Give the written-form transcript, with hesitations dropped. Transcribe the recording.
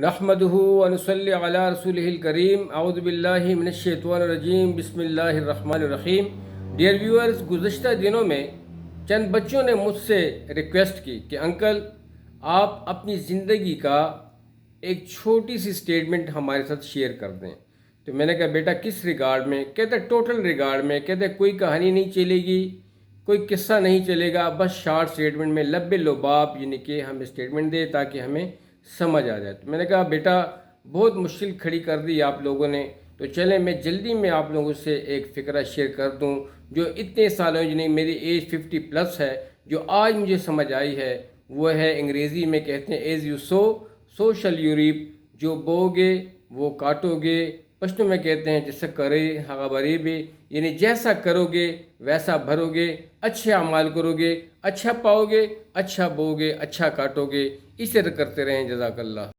نحمدہ ونصلی علی رسولہ الکریم اعوذ باللہ من الشیطان الرجیم بسم اللہ الرحمن الرحیم۔ ڈیئر ویورز، گزشتہ دنوں میں چند بچوں نے مجھ سے ریکویسٹ کی کہ انکل آپ اپنی زندگی کا ایک چھوٹی سی سٹیٹمنٹ ہمارے ساتھ شیئر کر دیں۔ تو میں نے کہا بیٹا کس ریگارڈ میں؟ کہتے ٹوٹل ریگارڈ میں، کہتے کوئی کہانی نہیں چلے گی، کوئی قصہ نہیں چلے گا، بس شارٹ سٹیٹمنٹ میں لب لباب یعنی کہ ہمیں سٹیٹمنٹ دے تاکہ ہمیں سمجھ آ جائے۔ تو میں نے کہا بیٹا بہت مشکل کھڑی کر دی آپ لوگوں نے، تو چلیں میں جلدی میں آپ لوگوں سے ایک فقرہ شیئر کر دوں جو اتنے سالوں یعنی میری ایج 50+ ہے، جو آج مجھے سمجھ آئی ہے۔ وہ ہے انگریزی میں کہتے ہیں ایز یو سو سو شل یو ریپ، جو بو گے وہ کاٹو گے۔ پشتو میں کہتے ہیں جیسا کرے ہاغا بری بھی، یعنی جیسا کرو گے ویسا بھرو گے، اچھے اعمال کرو گے اچھا پاؤ گے، اچھا بو گے اچھا کاٹو گے۔ اسے کرتے رہیں، جزاک اللہ۔